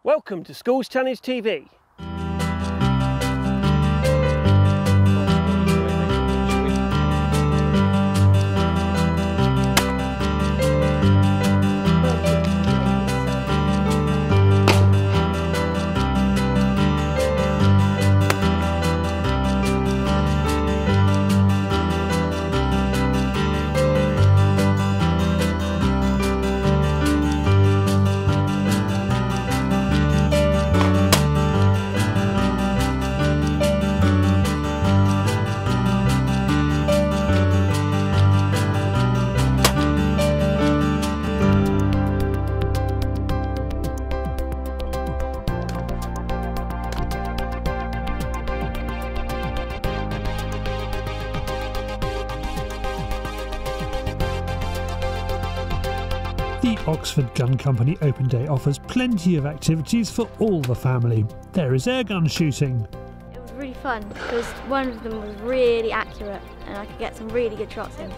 Welcome to Schools Challenge TV. The Oxford Gun Company Open Day offers plenty of activities for all the family. There is airgun shooting. It was really fun because one of them was really accurate and I could get some really good shots in.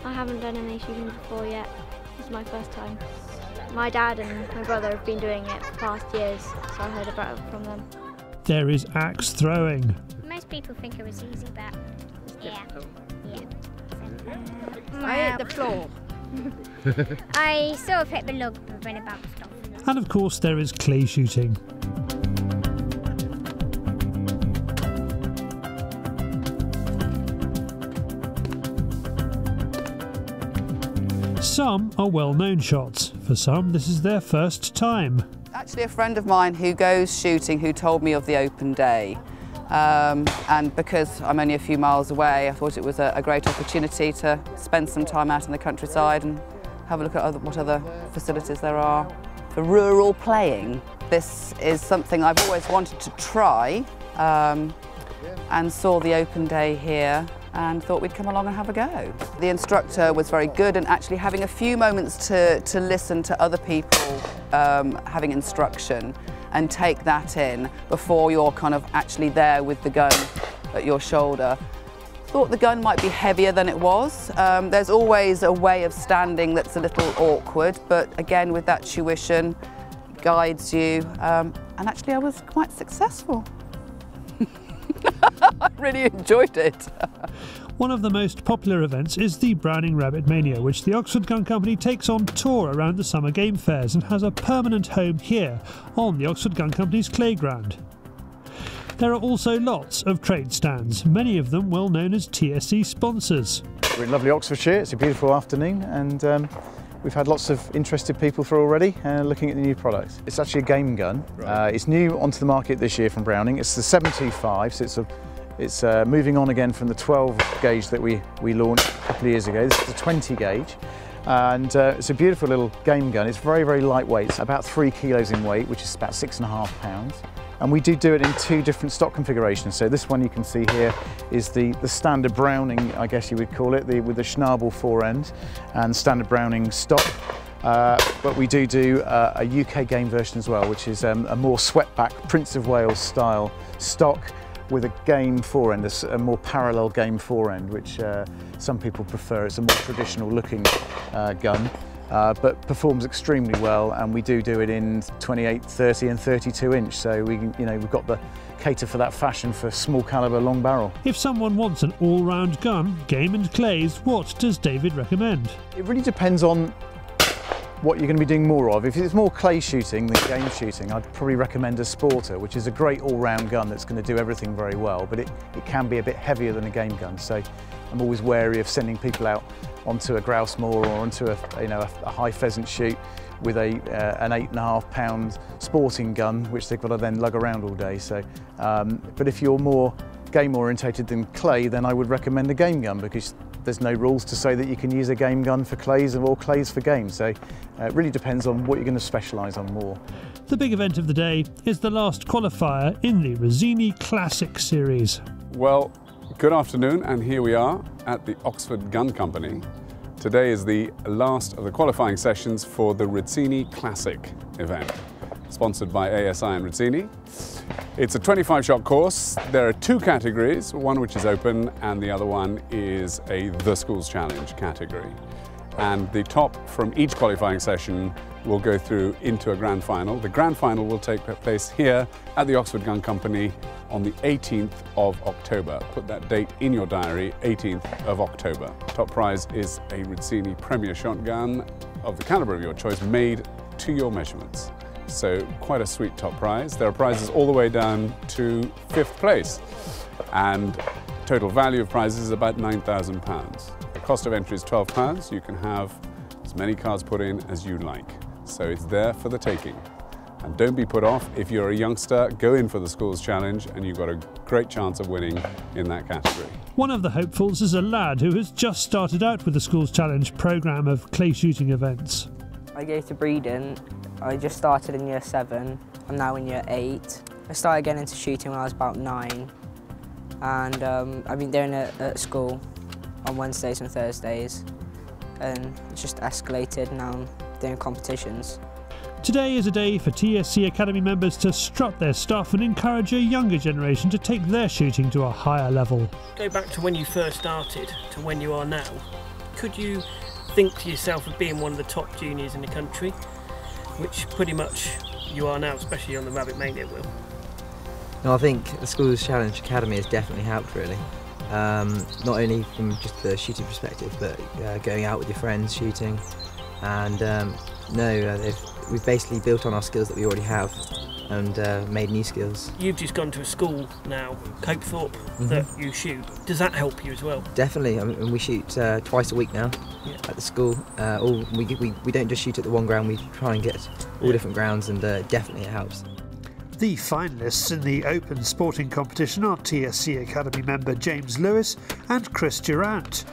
I haven't done any shooting before yet. This is my first time. My dad and my brother have been doing it for past years, so I heard about it from them. There is axe throwing. Most people think it was easy, but yeah. I hit the floor. I sort of hit the log when it bounced off. And of course there is clay shooting. Some are well-known shots. For some, this is their first time. Actually, a friend of mine who goes shooting who told me of the open day. And because I'm only a few miles away, I thought it was a great opportunity to spend some time out in the countryside and have a look at what other facilities there are for rural playing. This is something I've always wanted to try, and saw the open day here and thought we'd come along and have a go. The instructor was very good, and actually having a few moments to listen to other people having instruction and take that in before you're kind of actually there with the gun at your shoulder. Thought the gun might be heavier than it was. There's always a way of standing that's a little awkward, but again with that tuition, guides you, and actually I was quite successful. I really enjoyed it. One of the most popular events is the Browning Rabbit Mania, which the Oxford Gun Company takes on tour around the summer game fairs and has a permanent home here on the Oxford Gun Company's Playground. There are also lots of trade stands, many of them well known as TSC sponsors. We're in lovely Oxfordshire, it's a beautiful afternoon, and we've had lots of interested people through already looking at the new products. It's actually a game gun. Right. It's new onto the market this year from Browning. It's the 725, so it's moving on again from the 12 gauge that we launched a couple of years ago. This is the 20 gauge. And it's a beautiful little game gun. It's very, very lightweight. It's about 3 kilos in weight, which is about 6.5 pounds. And we do it in 2 different stock configurations. So this one you can see here is the standard Browning, I guess you would call it, with the Schnabel forend and standard Browning stock. But we do a UK game version as well, which is a more swept-back Prince of Wales style stock with a game forend, a more parallel game forend, which some people prefer. It's a more traditional looking gun. But performs extremely well, and we do it in 28, 30 and 32 inch, so we've got the cater for that fashion for small caliber long barrel. If someone wants an all-round gun, game and clays, what does David recommend? It really depends on what you're going to be doing more of. If it's more clay shooting than game shooting, I'd probably recommend a Sporter, which is a great all-round gun that's going to do everything very well, but it can be a bit heavier than a game gun, so I'm always wary of sending people out onto a grouse moor or onto a high pheasant shoot with an 8.5 pound sporting gun, which they've got to then lug around all day. So, but if you're more game orientated than clay, then I would recommend a game gun, because there's no rules to say that you can use a game gun for clays or clays for games. So it really depends on what you're going to specialise on more. The big event of the day is the last qualifier in the Rizzini Classic Series. Well, good afternoon, and here we are at the Oxford Gun Company. Today is the last of the qualifying sessions for the Rizzini Classic event, sponsored by ASI and Rizzini. It's a 25-shot course. There are 2 categories, one which is open and the other one is the Schools Challenge category. And the top from each qualifying session will go through into a grand final. The grand final will take place here at the Oxford Gun Company on the 18th of October. Put that date in your diary, 18th of October. Top prize is a Rizzini Premier shotgun of the caliber of your choice, made to your measurements. So quite a sweet top prize. There are prizes all the way down to 5th place. And total value of prizes is about £9,000. The cost of entry is £12. You can have as many cards put in as you like. So it's there for the taking. And don't be put off. If you're a youngster, go in for the Schools Challenge and you've got a great chance of winning in that category. One of the hopefuls is a lad who has just started out with the Schools Challenge programme of clay shooting events. I go to Breedon. I just started in year 7. I'm now in year 8. I started getting into shooting when I was about 9. And I've been doing it at school on Wednesdays and Thursdays. And it's just escalated, now I'm doing competitions. Today is a day for TSC Academy members to strut their stuff and encourage a younger generation to take their shooting to a higher level. Go back to when you first started to when you are now. Could you think to yourself of being one of the top juniors in the country, which pretty much you are now, especially on the Rabbit Mania wheel? No, I think the Schools Challenge Academy has definitely helped, really. Not only from just the shooting perspective, but going out with your friends shooting. And we've basically built on our skills that we already have and made new skills. You've just gone to a school now, Copethorpe, that you shoot. Does that help you as well? Definitely. I mean, we shoot twice a week now at the school. We don't just shoot at the one ground, we try and get all different grounds, and definitely it helps. The finalists in the open sporting competition are TSC Academy member James Lewis and Chris Durant.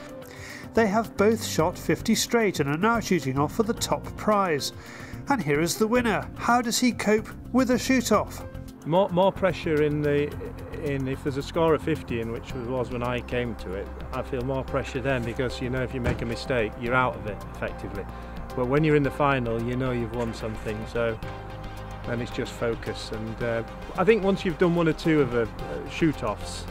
They have both shot 50 straight and are now shooting off for the top prize. And here is the winner. How does he cope with a shoot-off? More pressure if there's a score of 50 in, which was when I came to it, I feel more pressure then, because you know if you make a mistake, you're out of it effectively. But when you're in the final, you know you've won something, so then it's just focus. And I think once you've done one or two of the shoot-offs,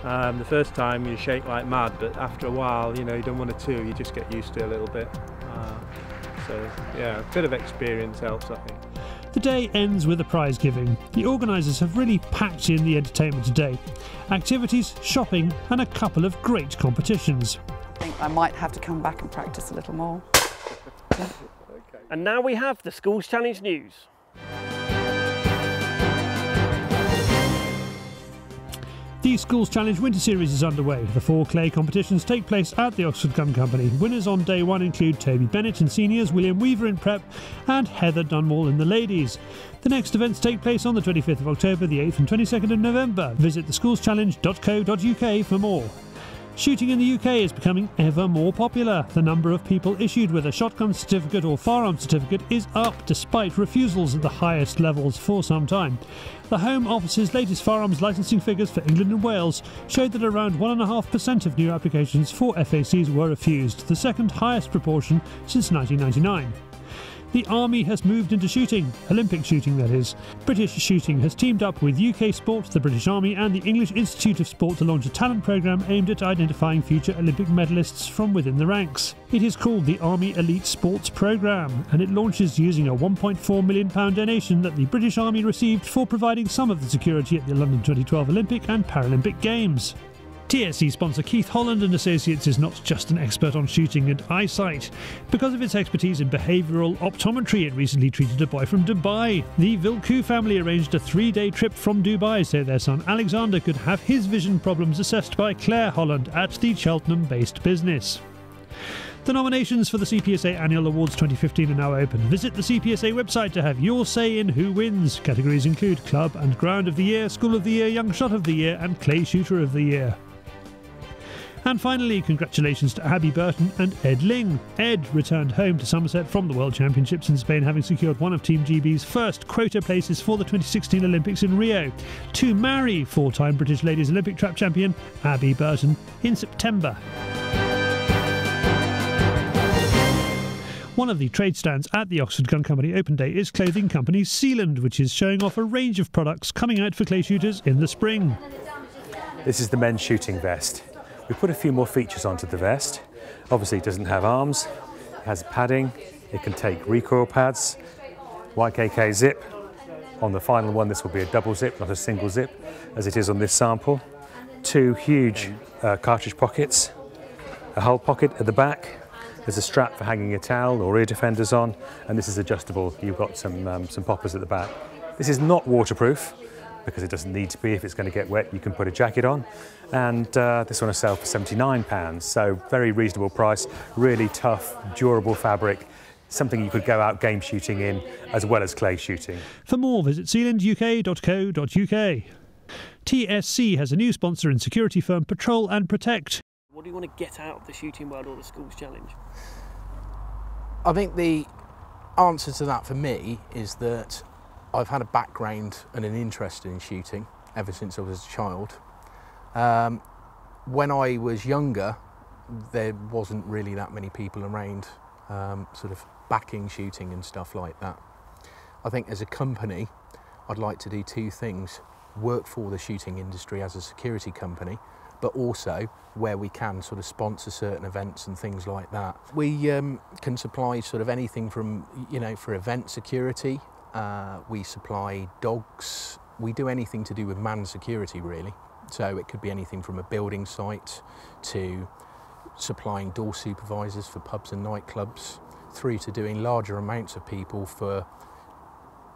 the first time you shake like mad, but after a while, you know, you've done one or two, you just get used to it a little bit. So yeah, a bit of experience helps, I think. The day ends with a prize giving. The organisers have really packed in the entertainment today. Activities, shopping and a couple of great competitions. I think I might have to come back and practice a little more. And now we have the Schools Challenge news. The Schools Challenge Winter Series is underway. The 4 clay competitions take place at the Oxford Gun Company. Winners on day 1 include Toby Bennett in seniors, William Weaver in prep and Heather Dunwall in the ladies. The next events take place on the 25th of October, the 8th and 22nd of November. Visit theschoolschallenge.co.uk for more. Shooting in the UK is becoming ever more popular. The number of people issued with a shotgun certificate or firearm certificate is up, despite refusals at the highest levels for some time. The Home Office's latest firearms licensing figures for England and Wales showed that around 1.5% of new applications for FACs were refused, the second highest proportion since 1999. The Army has moved into shooting, Olympic shooting that is. British Shooting has teamed up with UK Sport, the British Army and the English Institute of Sport to launch a talent programme aimed at identifying future Olympic medalists from within the ranks. It is called the Army Elite Sports Programme, and it launches using a £1.4 million donation that the British Army received for providing some of the security at the London 2012 Olympic and Paralympic Games. TSC sponsor Keith Holland & Associates is not just an expert on shooting and eyesight. Because of its expertise in behavioural optometry, it recently treated a boy from Dubai. The Vilku family arranged a 3-day trip from Dubai so their son Alexander could have his vision problems assessed by Claire Holland at the Cheltenham-based business. The nominations for the CPSA Annual Awards 2015 are now open. Visit the CPSA website to have your say in who wins. Categories include Club and Ground of the Year, School of the Year, Young Shot of the Year and Clay Shooter of the Year. And finally, congratulations to Abby Burton and Ed Ling. Ed returned home to Somerset from the World Championships in Spain, having secured one of Team GB's first quota places for the 2016 Olympics in Rio, to marry 4-time British Ladies Olympic trap champion Abby Burton in September. One of the trade stands at the Oxford Gun Company Open Day is clothing company Sealand, which is showing off a range of products coming out for clay shooters in the spring. This is the men's shooting vest. We put a few more features onto the vest. Obviously it doesn't have arms, it has padding, It can take recoil pads, YKK zip. On the final one, this will be a double zip, not a single zip, as it is on this sample. 2 huge cartridge pockets, a hull pocket at the back. There's a strap for hanging your towel or ear defenders on, and this is adjustable. You've got some poppers at the back. This is not waterproof, because it doesn't need to be. If it's going to get wet, you can put a jacket on. And this one will sell for £79, so very reasonable price, really tough, durable fabric, something you could go out game shooting in, as well as clay shooting. For more, visit sealanduk.co.uk. TSC has a new sponsor in security firm Patrol and Protect. What do you want to get out of the shooting world or the schools challenge? I think the answer to that for me is that I've had a background and an interest in shooting ever since I was a child. When I was younger, there wasn't really that many people around sort of backing shooting and stuff like that. I think as a company, I'd like to do 2 things: work for the shooting industry as a security company, but also where we can sort of sponsor certain events and things like that. We can supply sort of anything from, you know, for event security. We supply dogs. We do anything to do with manned security, really. So it could be anything from a building site to supplying door supervisors for pubs and nightclubs, through to doing larger amounts of people for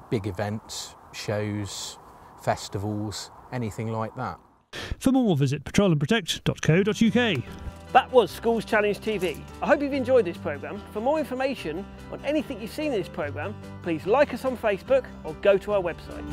big events, shows, festivals, anything like that. For more, visit patrolandprotect.co.uk. That was Schools Challenge TV. I hope you've enjoyed this programme. For more information on anything you've seen in this programme, please like us on Facebook or go to our website.